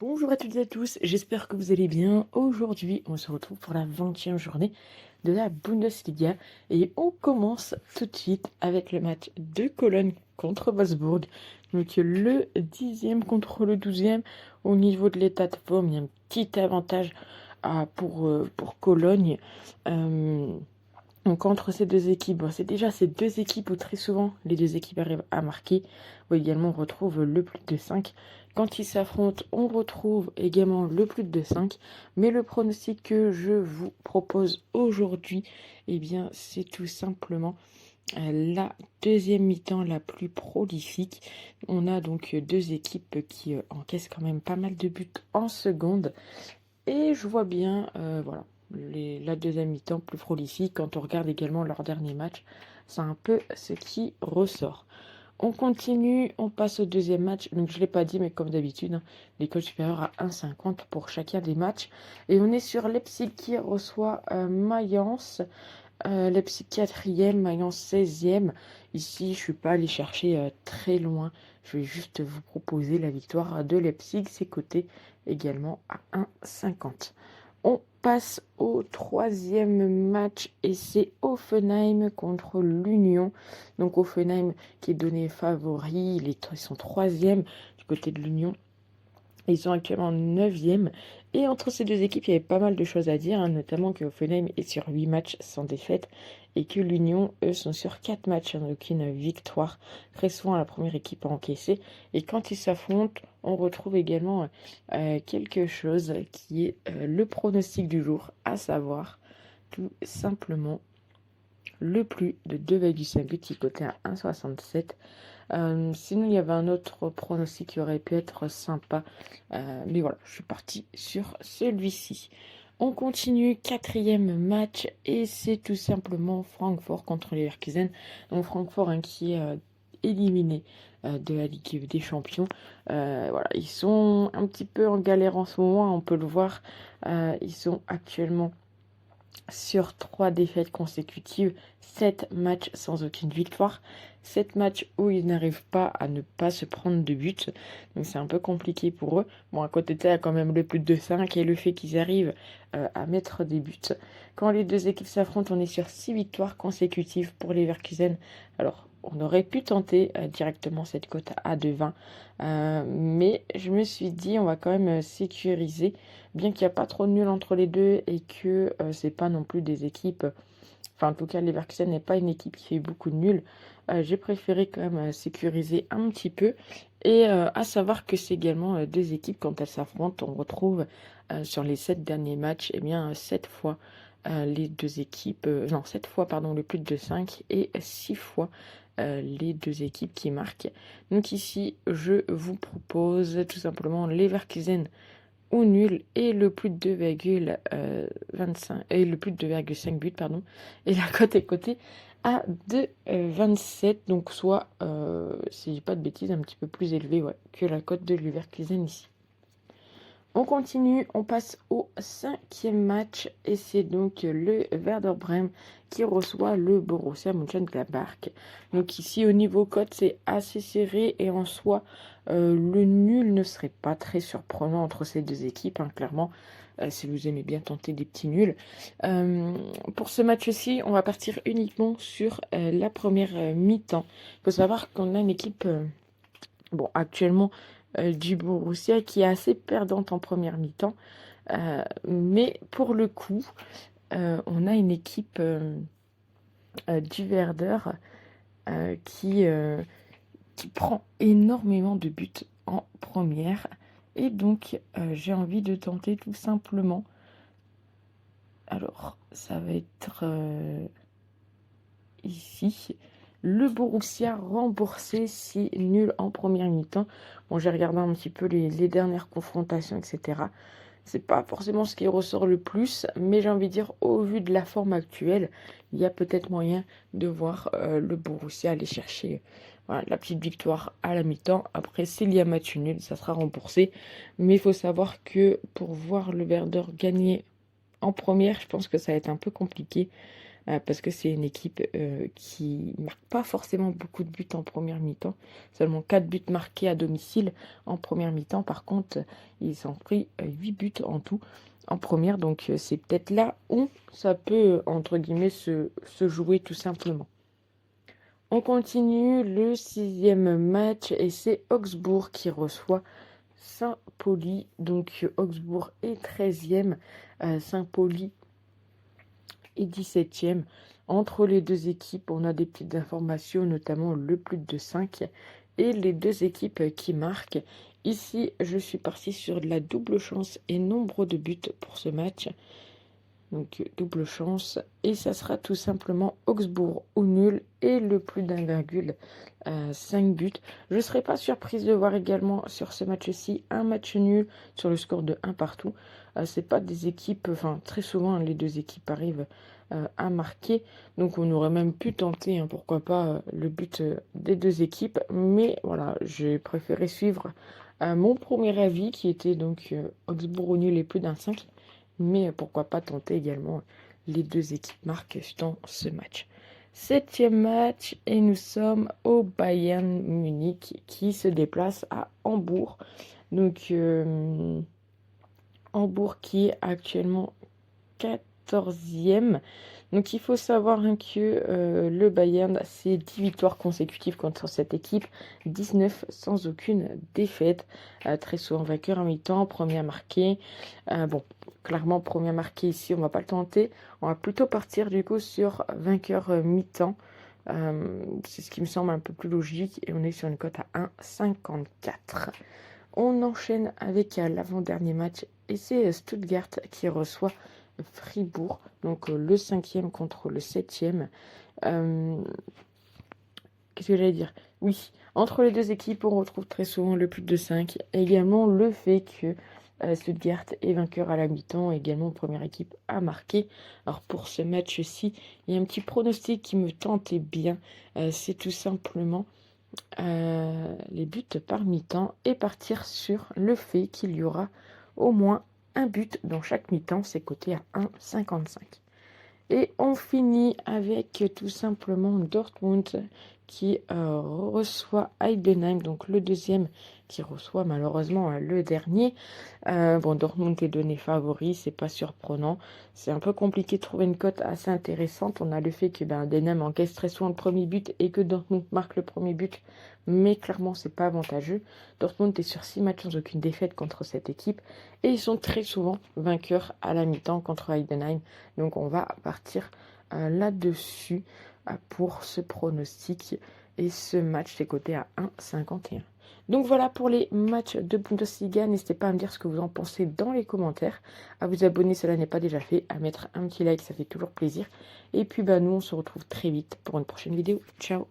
Bonjour à toutes et à tous, j'espère que vous allez bien. Aujourd'hui, on se retrouve pour la 20e journée de la Bundesliga et on commence tout de suite avec le match de Cologne contre Wolfsburg. Donc le 10e contre le 12e. Au niveau de l'état de forme, il y a un petit avantage pour Cologne. Euh, donc entre ces deux équipes, bon, c'est déjà ces deux équipes où très souvent les deux équipes arrivent à marquer, où également on retrouve le plus de 5. Quand ils s'affrontent, on retrouve également le plus de 5. Mais le pronostic que je vous propose aujourd'hui, eh bien, c'est tout simplement la deuxième mi-temps la plus prolifique. On a donc deux équipes qui encaissent quand même pas mal de buts en seconde. Et je vois bien, voilà, la deuxième mi-temps plus prolifique. Quand on regarde également leur dernier match, c'est un peu ce qui ressort. On continue, on passe au deuxième match. Donc je ne l'ai pas dit, mais comme d'habitude, hein, l'école supérieure à 1,50 pour chacun des matchs. Et on est sur Leipzig qui reçoit Mayence. Leipzig 4e, Mayence 16e. Ici, je ne suis pas allé chercher très loin. Je vais juste vous proposer la victoire de Leipzig. C'est coté également à 1,50. On passe au troisième match et c'est Offenheim contre l'Union. Donc Offenheim qui est donné favori, ils sont troisième du côté de l'Union. Ils sont actuellement 9e. Et entre ces deux équipes, il y avait pas mal de choses à dire, hein, notamment que Offenheim est sur 8 matchs sans défaite et que l'Union, eux, sont sur 4 matchs sans aucune victoire. Très souvent, la première équipe a encaissé. Et quand ils s'affrontent, on retrouve également quelque chose qui est le pronostic du jour, à savoir tout simplement le plus de 2,5 buts qui cotait à 1,67. Sinon, il y avait un autre pronostic qui aurait pu être sympa. Mais voilà, je suis parti sur celui-ci. On continue, quatrième match, et c'est tout simplement Francfort contre Leverkusen. Donc Francfort hein, qui est éliminé de la Ligue des Champions. Voilà, ils sont un petit peu en galère en ce moment, on peut le voir. Ils sont actuellement sur 3 défaites consécutives, 7 matchs sans aucune victoire, 7 matchs où ils n'arrivent pas à ne pas se prendre de but. Donc c'est un peu compliqué pour eux. Bon, à côté de ça, il y a quand même le plus de 5 et le fait qu'ils arrivent à mettre des buts. Quand les deux équipes s'affrontent, on est sur 6 victoires consécutives pour les Leverkusen. Alors, on aurait pu tenter directement cette cote à 2,20. Mais je me suis dit, on va quand même sécuriser bien qu'il n'y a pas trop de nul entre les deux et que c'est pas non plus des équipes, enfin en tout cas Leverkusen n'est pas une équipe qui fait beaucoup de nuls, j'ai préféré quand même sécuriser un petit peu et à savoir que c'est également deux équipes quand elles s'affrontent, on retrouve sur les 7 derniers matchs, eh bien 7 fois les deux équipes, non 7 fois pardon le plus de 5 et 6 fois les deux équipes qui marquent. Donc ici je vous propose tout simplement Leverkusen ou nul et le plus de 2,25 et le plus de 2,5 buts pardon et la cote est cotée à 2,27 donc soit si je dis pas de bêtises un petit peu plus élevé ouais, que la cote de Leverkusen ici. On continue, on passe au cinquième match et c'est donc le Werder Bremen qui reçoit le Borussia Mönchengladbach. Donc ici au niveau cote c'est assez serré et en soi le nul ne serait pas très surprenant entre ces deux équipes, hein, clairement. Si vous aimez bien tenter des petits nuls. Pour ce match-ci, on va partir uniquement sur la première mi-temps. Il faut savoir qu'on a une équipe, bon, actuellement du Borussia qui est assez perdante en première mi-temps. Mais pour le coup, on a une équipe du Werder qui prend énormément de buts en première. Et donc, j'ai envie de tenter tout simplement. Alors, ça va être ici. Le Borussia remboursé si nul en première mi-temps. Bon, j'ai regardé un petit peu les dernières confrontations, etc. C'est pas forcément ce qui ressort le plus, mais j'ai envie de dire, au vu de la forme actuelle, il y a peut-être moyen de voir le Borussia aller chercher voilà, la petite victoire à la mi-temps. Après, s'il y a match nul, ça sera remboursé. Mais il faut savoir que pour voir le Werder gagner en première, je pense que ça va être un peu compliqué. parce que c'est une équipe qui marque pas forcément beaucoup de buts en première mi-temps. Seulement 4 buts marqués à domicile en première mi-temps. Par contre, ils ont pris 8 buts en tout en première. Donc c'est peut-être là où ça peut, entre guillemets, se jouer tout simplement. On continue le 6e match et c'est Augsbourg qui reçoit Saint-Pauli. Donc Augsbourg est 13e, Saint-Pauli est 17e. Entre les deux équipes, on a des petites informations, notamment le plus de 5 et les deux équipes qui marquent. Ici, je suis parti sur de la double chance et nombre de buts pour ce match. Donc double chance et ça sera tout simplement Augsbourg au nul et le plus d'1,5 buts. Je ne serais pas surprise de voir également sur ce match-ci un match nul sur le score de 1 partout. C'est pas des équipes, enfin très souvent les deux équipes arrivent à marquer. Donc on aurait même pu tenter, pourquoi pas, le but des deux équipes. Mais voilà, j'ai préféré suivre mon premier avis qui était donc Augsbourg au nul et plus d'1,5. Mais pourquoi pas tenter également les deux équipes marquent dans ce match. 7e match et nous sommes au Bayern Munich qui se déplace à Hambourg. Donc Hambourg qui est actuellement 14e. Donc il faut savoir que le Bayern, c'est 10 victoires consécutives contre cette équipe, 19 sans aucune défaite, très souvent vainqueur en mi-temps, premier à marquer. Bon, clairement premier à marquer ici, on va pas le tenter, on va plutôt partir du coup sur vainqueur mi-temps. C'est ce qui me semble un peu plus logique et on est sur une cote à 1,54. On enchaîne avec l'avant-dernier match et c'est Stuttgart qui reçoit Fribourg, donc le 5e contre le 7e. Qu'est-ce que j'allais dire? Oui, entre les deux équipes, on retrouve très souvent le plus de 5. Également le fait que Stuttgart est vainqueur à la mi-temps, également première équipe à marquer. Alors pour ce match-ci, il y a un petit pronostic qui me tentait bien. C'est tout simplement les buts par mi-temps et partir sur le fait qu'il y aura au moins un but dans chaque mi-temps, c'est coté à 1,55. Et on finit avec tout simplement Dortmund qui reçoit Heidenheim, donc le deuxième qui reçoit malheureusement le dernier. Bon, Dortmund est donné favori, c'est pas surprenant. C'est un peu compliqué de trouver une cote assez intéressante. On a le fait que Heidenheim encaisse très souvent le premier but et que Dortmund marque le premier but, mais clairement c'est pas avantageux. Dortmund est sur 6 matchs sans aucune défaite contre cette équipe et ils sont très souvent vainqueurs à la mi-temps contre Heidenheim. Donc on va partir là-dessus pour ce pronostic et ce match est coté à 1,51. Donc voilà pour les matchs de Bundesliga. N'hésitez pas à me dire ce que vous en pensez dans les commentaires, à vous abonner si cela n'est pas déjà fait, à mettre un petit like, ça fait toujours plaisir. Et puis nous on se retrouve très vite pour une prochaine vidéo. Ciao!